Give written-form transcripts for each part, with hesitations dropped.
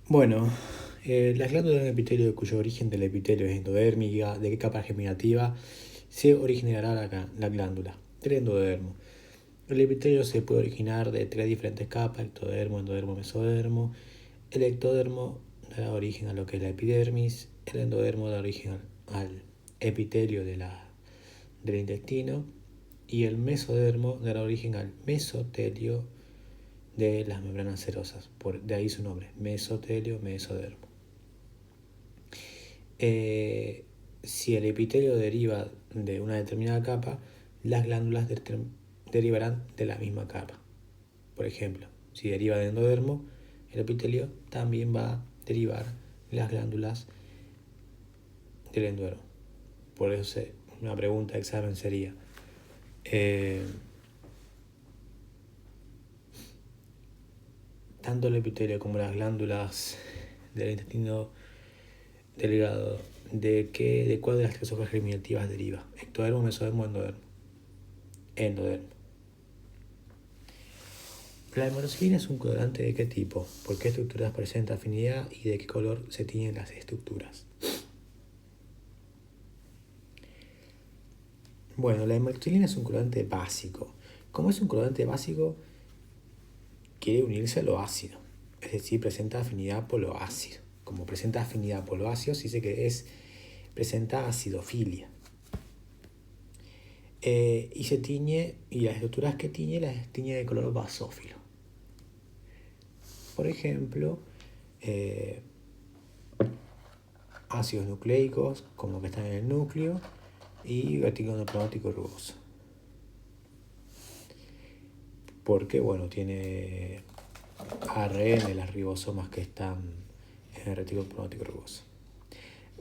Bueno, las glándulas del epitelio cuyo origen del epitelio es endodérmica, de qué capa germinativa se originará la glándula, del endodermo. El epitelio se puede originar de tres diferentes capas: ectodermo, endodermo, mesodermo. El ectodermo da origen a lo que es la epidermis, el endodermo da origen al epitelio del intestino y el mesodermo dará origen al mesotelio de las membranas serosas, de ahí su nombre, mesotelio, mesodermo. Si el epitelio deriva de una determinada capa, las glándulas derivarán de la misma capa. Por ejemplo, si deriva del endodermo, el epitelio también va a derivar las glándulas del endodermo. Por eso una pregunta de examen sería, tanto el epitelio como las glándulas del intestino delgado, ¿de cuál de las tres hojas germinativas deriva? ¿Ectodermo, mesodermo, endodermo? Endodermo. La hemoglobina es un colorante ¿de qué tipo? ¿Por qué estructuras presenta afinidad y de qué color se tiñen las estructuras? Bueno, la hemoglobina es un colorante básico. Como es un colorante básico, quiere unirse a lo ácido, es decir, presenta afinidad por lo ácido. Como presenta afinidad por lo ácido, se dice que presenta acidofilia. Y se tiñe, y las estructuras que tiñe las tiñe de color basófilo. Por ejemplo, ácidos nucleicos, como que están en el núcleo, y retículo endoplasmático rugoso. Porque, bueno, tiene ARN, las ribosomas que están en el retículo endoplasmático rugoso.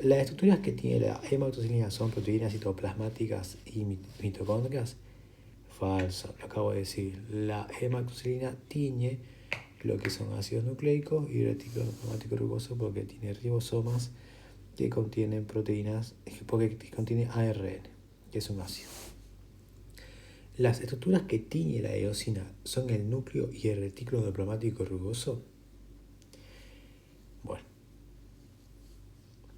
Las estructuras que tiene la hematoxilina son proteínas citoplasmáticas y mitocondrias. Falso, lo acabo de decir. La hematoxilina tiñe lo que son ácidos nucleicos y retículo endoplasmático rugoso porque tiene ribosomas que contienen proteínas, porque contiene ARN, que es un ácido. Las estructuras que tiñe la eosina son el núcleo y el retículo endoplasmático rugoso. Bueno,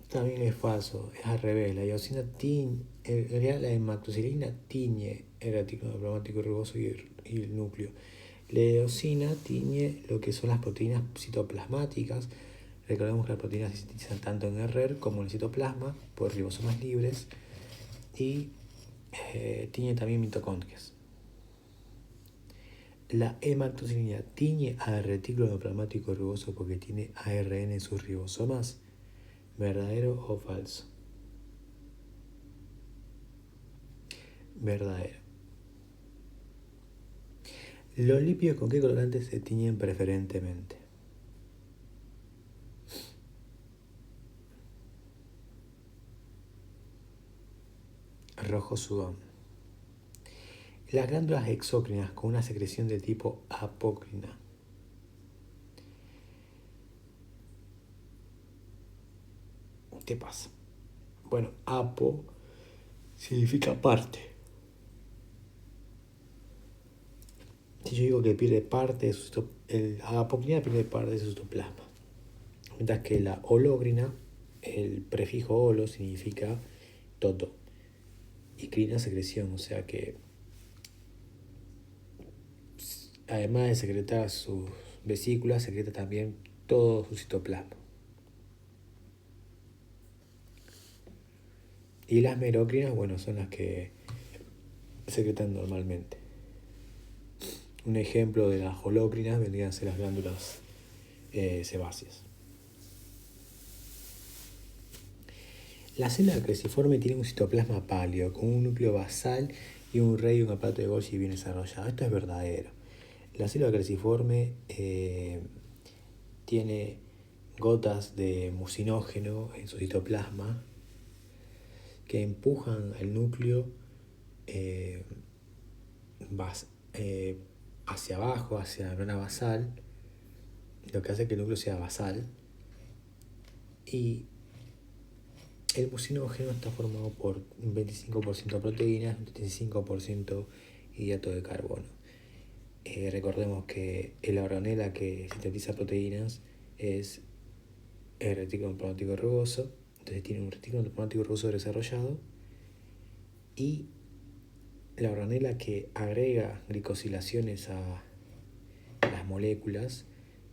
también es falso, es al revés. La eosina tiñe, en realidad la hematoxilina tiñe el retículo endoplasmático rugoso y el núcleo. La eosina tiñe lo que son las proteínas citoplasmáticas. Recordemos que las proteínas se sintetizan tanto en el RER como en el citoplasma por ribosomas libres y tiñe también mitocondrias. La hematoxilina tiñe al retículo endoplasmático rugoso porque tiene ARN en sus ribosomas. ¿Verdadero o falso? Verdadero. ¿Los lípidos con qué colorantes se tiñen preferentemente? Rojo sudón. Las glándulas exócrinas con una secreción de tipo apócrina. ¿Qué pasa? Bueno, apo significa parte. Si yo digo que pierde parte de su la apocrina pierde parte de su citoplasma. Mientras que la hológrina, el prefijo holo significa todo. Y crina secreción, o sea que además de secretar sus vesículas, secreta también todo su citoplasma. Y las merocrinas, bueno, son las que secretan normalmente. Un ejemplo de las holócrinas vendrían a ser las glándulas sebáceas. La célula cruciforme tiene un citoplasma pálido, con un núcleo basal y un rey y un aparato de Golgi bien desarrollado. Esto es verdadero. La célula cruciforme tiene gotas de mucinógeno en su citoplasma que empujan el núcleo hacia abajo, hacia la membrana basal, lo que hace que el núcleo sea basal. Y el mucinógeno está formado por un 25% proteínas, un 35% hidrato de carbono. Recordemos que la organela que sintetiza proteínas es el retículo endoplasmático rugoso. Entonces tiene un retículo endoplasmático rugoso desarrollado y la organela que agrega glicosilaciones a las moléculas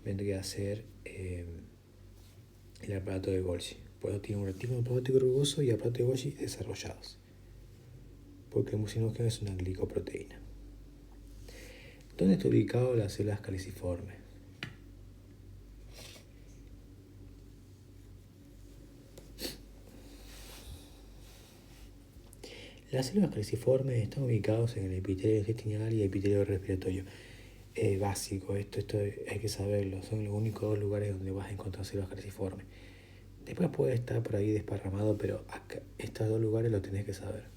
vendría a ser el aparato de Golgi. Por eso tiene un retículo endoplasmático rugoso y aparato de Golgi desarrollados. Porque el mucinógeno es una glicoproteína. ¿Dónde está ubicado las células caliciformes? Las células caliciformes están ubicadas en el epitelio intestinal y el epitelio respiratorio. Es básico, esto hay que saberlo. Son los únicos dos lugares donde vas a encontrar células caliciformes. Después puede estar por ahí desparramado, pero acá, estos dos lugares lo tenés que saber.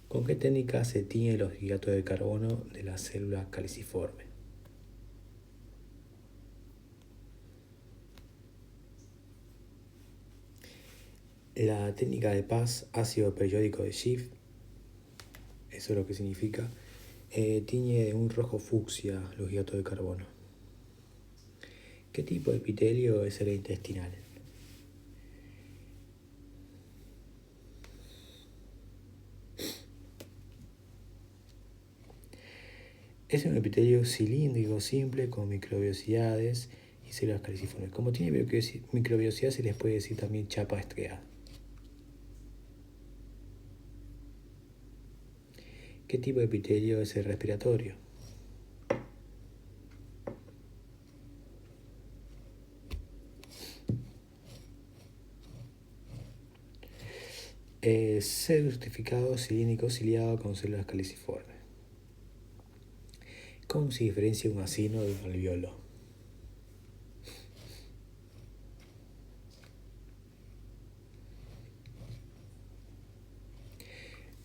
¿Con qué técnica se tiñen los hidratos de carbono de las células caliciformes? La técnica de Paz, ácido periódico de Schiff, eso es lo que significa, tiñe de un rojo fucsia los hidratos de carbono. ¿Qué tipo de epitelio es el intestinal? Es un epitelio cilíndrico simple con microbiosidades y células caliciformes. Como tiene microbiosidades, se les puede decir también chapa estriada. ¿Qué tipo de epitelio es el respiratorio? Certificado cilíndrico ciliado con células caliciformes. ¿Cómo se diferencia un acino de un alveolo?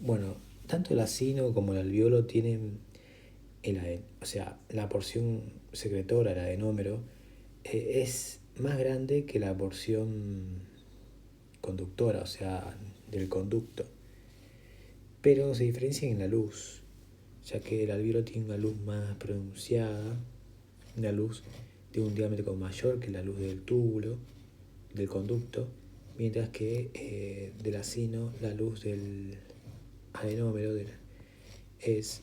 Bueno, tanto el acino como el alveolo tienen la porción secretora, el adenómero, es más grande que la porción conductora, o sea, del conducto. Pero se diferencian en la luz, ya que el alveolo tiene una luz más pronunciada, una luz de un diámetro mayor que la luz del túbulo, del conducto, mientras que del acino la luz del adenómero es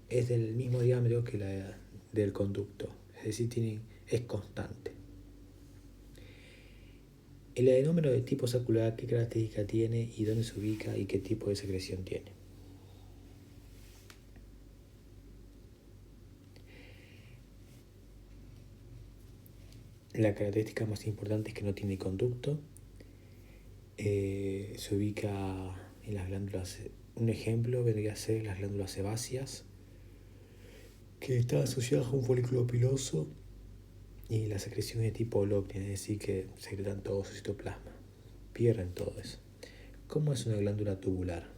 del mismo diámetro que la del conducto, es decir, es constante. El adenómero de tipo sacular, ¿qué característica tiene y dónde se ubica y qué tipo de secreción tiene? La característica más importante es que no tiene conducto. Se ubica en las glándulas. Un ejemplo vendría a ser las glándulas sebáceas, que están asociadas a un folículo piloso, y la secreción es de tipo holóctica, es decir, que secretan todo su citoplasma. Pierden todo eso. ¿Cómo es una glándula tubular?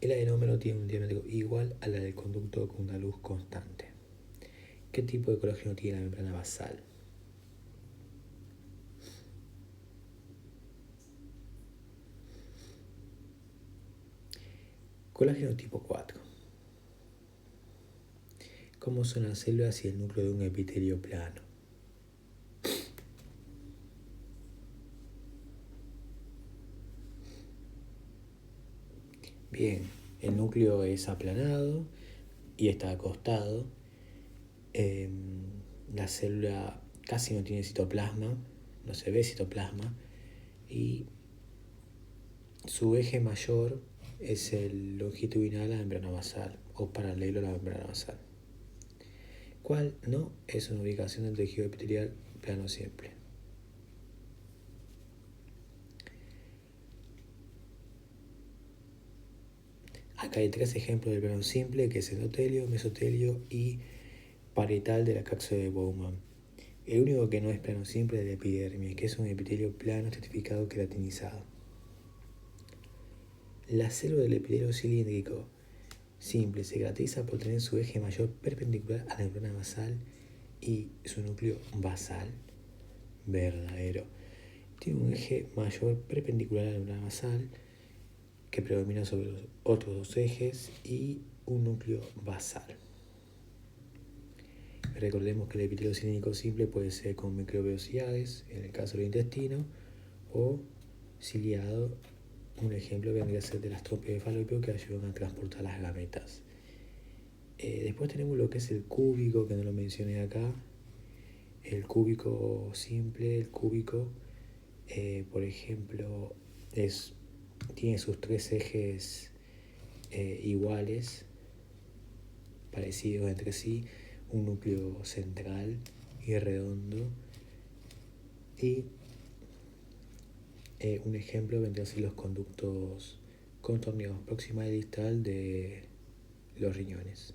El adenómero tiene un diámetro igual a la del conducto con una luz constante. ¿Qué tipo de colágeno tiene la membrana basal? Colágeno tipo 4. ¿Cómo son las células y el núcleo de un epitelio plano? Bien, el núcleo es aplanado y está acostado. La célula casi no tiene citoplasma, no se ve citoplasma, y su eje mayor es el longitudinal a la membrana basal o paralelo a la membrana basal. ¿Cuál no es una ubicación del tejido epitelial plano simple? Acá hay tres ejemplos del plano simple, que es endotelio, mesotelio y parietal de la cápsula de Bowman. El único que no es plano simple es la epidermis, que es un epitelio plano estratificado queratinizado. La célula del epitelio cilíndrico simple se caracteriza por tener su eje mayor perpendicular a la membrana basal y su núcleo basal verdadero. Tiene un eje mayor perpendicular a la membrana basal que predomina sobre los otros dos ejes y un núcleo basal. Recordemos que el epitelio cilíndrico simple puede ser con microvellosidades, en el caso del intestino, o ciliado. Un ejemplo vendría a ser de las trompas de Falopio que ayudan a transportar las gametas. Después tenemos lo que es el cúbico, que no lo mencioné acá. El cúbico simple, el cúbico, por ejemplo, tiene sus tres ejes iguales, parecidos entre sí, un núcleo central y redondo. Y un ejemplo vendría a ser los conductos contorneados proximal y distal de los riñones.